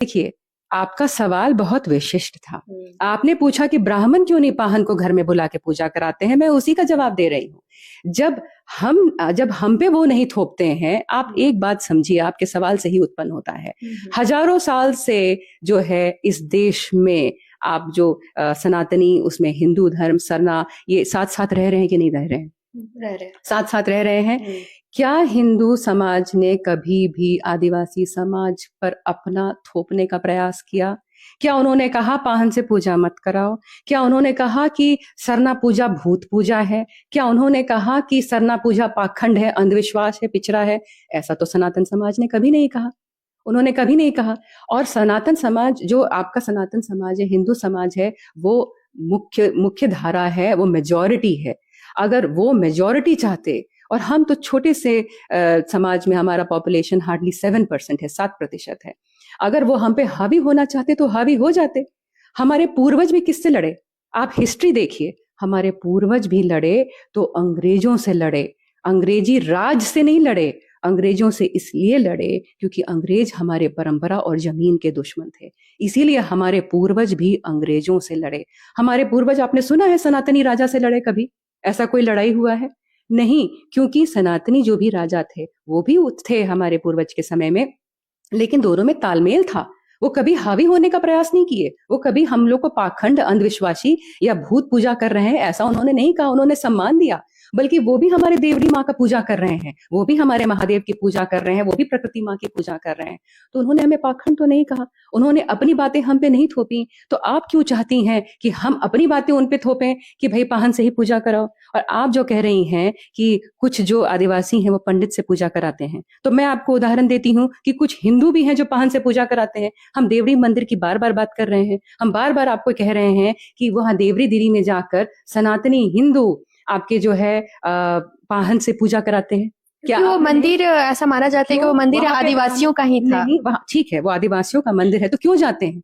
देखिए, आपका सवाल बहुत विशिष्ट था। आपने पूछा कि ब्राह्मण क्यों नहीं पाहन को घर में बुला के पूजा कराते हैं, मैं उसी का जवाब दे रही हूँ। जब हम पे वो नहीं थोपते हैं, आप एक बात समझिए, आपके सवाल से ही उत्पन्न होता है। हजारों साल से जो है इस देश में आप जो सनातनी, उसमें हिंदू धर्म, सरना, ये साथ साथ रह रहे हैं कि नहीं रह रहे हैं? रह रहे साथ साथ रह रहे हैं। क्या हिंदू समाज ने कभी भी आदिवासी समाज पर अपना थोपने का प्रयास किया? क्या उन्होंने कहा पाहन से पूजा मत कराओ? क्या उन्होंने कहा कि सरना पूजा भूत पूजा है? क्या उन्होंने कहा कि सरना पूजा पाखंड है, अंधविश्वास है, पिछड़ा है? ऐसा तो सनातन समाज ने कभी नहीं कहा। उन्होंने कभी नहीं कहा। और सनातन समाज, जो आपका सनातन समाज है, हिंदू समाज है, वो मुख्य धारा है, वो मेजॉरिटी है। अगर वो मेजॉरिटी चाहते, और हम तो छोटे से समाज में, हमारा पॉपुलेशन हार्डली 7% है, 7% है। अगर वो हम पे हावी होना चाहते तो हावी हो जाते। हमारे पूर्वज भी किससे लड़े? आप हिस्ट्री देखिए, हमारे पूर्वज भी लड़े तो अंग्रेजों से लड़े। अंग्रेजी राज से नहीं लड़े, अंग्रेजों से इसलिए लड़े क्योंकि अंग्रेज हमारे परंपरा और जमीन के दुश्मन थे। इसीलिए हमारे पूर्वज भी अंग्रेजों से लड़े। हमारे पूर्वज, आपने सुना है सनातनी राजा से लड़े कभी? ऐसा कोई लड़ाई हुआ है? नहीं, क्योंकि सनातनी जो भी राजा थे वो भी थे हमारे पूर्वज के समय में, लेकिन दोनों में तालमेल था। वो कभी हावी होने का प्रयास नहीं किए। वो कभी हम लोग को पाखंड, अंधविश्वासी या भूत पूजा कर रहे हैं ऐसा उन्होंने नहीं कहा। उन्होंने सम्मान दिया, बल्कि वो भी हमारे देवरी माँ का पूजा कर रहे हैं, वो भी हमारे महादेव की पूजा कर रहे हैं, वो भी प्रकृति माँ की पूजा कर रहे हैं। तो उन्होंने हमें पाखंड तो नहीं कहा, उन्होंने अपनी बातें हम पे नहीं थोपी। तो आप क्यों चाहती हैं कि हम अपनी बातें उन पे थोपें कि भाई पाहन से ही पूजा कराओ? और आप जो कह रही हैं कि कुछ जो आदिवासी हैं वो पंडित से पूजा कराते हैं, तो मैं आपको उदाहरण देती हूँ कि कुछ हिंदू भी हैं जो पाहन से पूजा कराते हैं। हम देवरी मंदिर की बार बार बात कर रहे हैं, हम बार बार आपको कह रहे हैं कि वहां देवरी दिरी में जाकर सनातनी हिंदू आपके जो है पाहन से पूजा कराते हैं। क्या वो मंदिर, ऐसा माना जाता है कि वो मंदिर आदिवासियों का ही था? नहीं, वहाँ ठीक है, वो आदिवासियों का मंदिर है, तो क्यों जाते हैं?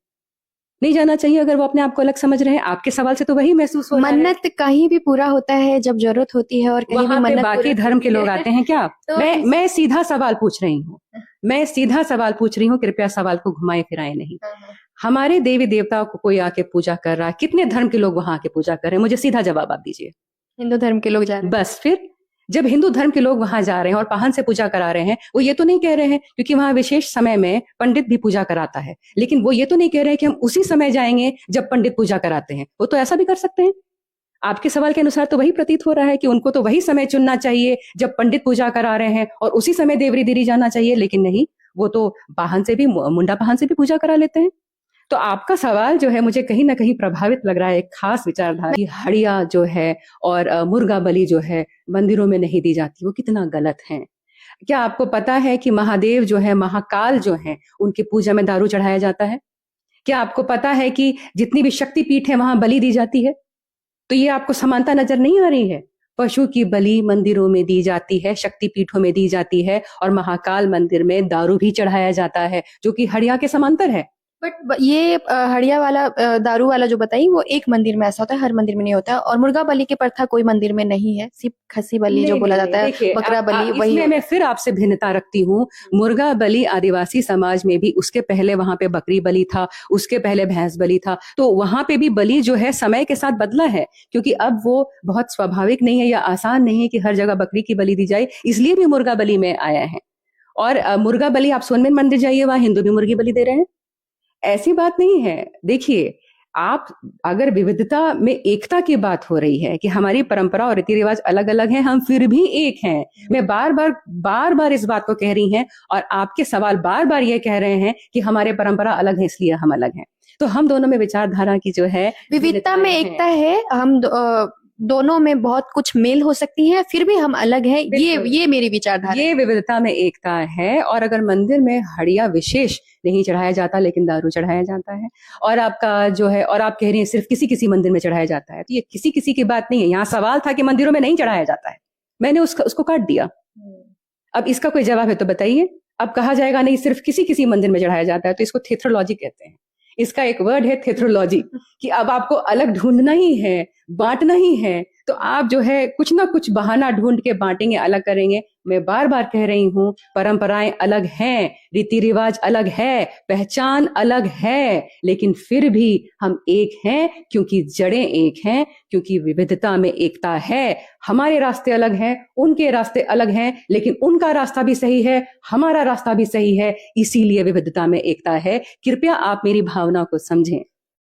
नहीं जाना चाहिए अगर वो अपने आप को अलग समझ रहे हैं। आपके सवाल से तो वही महसूस हो रहा है। मन्नत कहीं भी पूरा होता है जब जरूरत होती है, और कहीं भी मन्नत बाकी धर्म के लोग आते हैं क्या? तो मैं सीधा सवाल पूछ रही हूँ, मैं सीधा सवाल पूछ रही हूँ, कृपया सवाल को घुमाए फिराए नहीं। हमारे देवी देवताओं को कोई आके पूजा कर रहा है, कितने धर्म के लोग वहां आके पूजा कर रहे हैं? मुझे सीधा जवाब आप दीजिए। हिंदू धर्म के लोग जा रहे हैं। बस फिर जब हिंदू धर्म के लोग वहां जा रहे हैं और पाहन से पूजा करा रहे हैं, वो ये तो नहीं कह रहे हैं, क्योंकि वहां विशेष समय में पंडित भी पूजा कराता है, लेकिन वो ये तो नहीं कह रहे हैं कि हम उसी समय जाएंगे जब पंडित पूजा कराते हैं। वो तो ऐसा भी कर सकते हैं। आपके सवाल के अनुसार तो वही प्रतीत हो रहा है कि उनको तो वही समय चुनना चाहिए जब पंडित पूजा करा रहे हैं, और उसी समय देवरी दिरी जाना चाहिए। लेकिन नहीं, वो तो पाहन से भी, मुंडा पाहन से भी पूजा करा लेते हैं। तो आपका सवाल जो है मुझे कहीं ना कहीं प्रभावित लग रहा है एक खास विचारधारा की। हड़िया जो है और मुर्गा बलि जो है मंदिरों में नहीं दी जाती, वो कितना गलत है। क्या आपको पता है कि महादेव जो है, महाकाल जो है, उनकी पूजा में दारू चढ़ाया जाता है? क्या आपको पता है कि जितनी भी शक्तिपीठ है वहां बलि दी जाती है? तो ये आपको समानता नजर नहीं आ रही है? पशु की बलि मंदिरों में दी जाती है, शक्तिपीठों में दी जाती है, और महाकाल मंदिर में दारू भी चढ़ाया जाता है, जो कि हड़िया के समांतर है। बट ये हड़िया वाला, दारू वाला जो बताई, वो एक मंदिर में ऐसा होता है, हर मंदिर में नहीं होता है। और मुर्गा बलि की प्रथा कोई मंदिर में नहीं है, सिर्फ खस्सी बलि जो बोला जाता है, बकरा बलि, वही। मैं फिर आपसे भिन्नता रखती हूँ। मुर्गा बलि आदिवासी समाज में भी, उसके पहले वहां पे बकरी बलि था, उसके पहले भैंस बलि था। तो वहां पे भी बलि जो है समय के साथ बदला है, क्योंकि अब वो बहुत स्वाभाविक नहीं है या आसान नहीं है कि हर जगह बकरी की बलि दी जाए, इसलिए भी मुर्गा बलि में आया है। और मुर्गा बलि, आप सोनमेर मंदिर जाइए, वहां हिंदू भी मुर्गी बलि दे रहे हैं। ऐसी बात नहीं है। देखिए, आप अगर विविधता में एकता की बात हो रही है कि हमारी परंपरा और रीति रिवाज अलग अलग हैं, हम फिर भी एक हैं, मैं बार बार इस बात को कह रही हैं, और आपके सवाल बार बार ये कह रहे हैं कि हमारे परंपरा अलग है इसलिए हम अलग हैं। तो हम दोनों में विचारधारा की जो है विविधता में एकता है। हम दोनों में बहुत कुछ मेल हो सकती है, फिर भी हम अलग हैं। ये मेरी विचारधारा, ये विविधता में एकता है। और अगर मंदिर में हड़िया विशेष नहीं चढ़ाया जाता, लेकिन दारू चढ़ाया जाता है, और आपका जो है, और आप कह रही हैं सिर्फ किसी किसी मंदिर में चढ़ाया जाता है, तो ये किसी किसी की बात नहीं है। यहाँ सवाल था कि मंदिरों में नहीं चढ़ाया जाता है, मैंने उसको काट दिया। अब इसका कोई जवाब है तो बताइए। अब कहा जाएगा नहीं, सिर्फ किसी किसी मंदिर में चढ़ाया जाता है, तो इसको थेथ्रोलॉजी कहते हैं। इसका एक वर्ड है थेथ्रोलॉजी, कि अब आपको अलग ढूंढना ही है, बांटना ही है, तो आप जो है कुछ ना कुछ बहाना ढूंढ के बांटेंगे, अलग करेंगे। मैं बार बार कह रही हूँ, परंपराएं अलग हैं, रीति रिवाज अलग है, पहचान अलग है, लेकिन फिर भी हम एक हैं, क्योंकि जड़ें एक हैं, क्योंकि विविधता में एकता है। हमारे रास्ते अलग हैं, उनके रास्ते अलग हैं, लेकिन उनका रास्ता भी सही है, हमारा रास्ता भी सही है, इसीलिए विविधता में एकता है। कृपया आप मेरी भावना को समझें।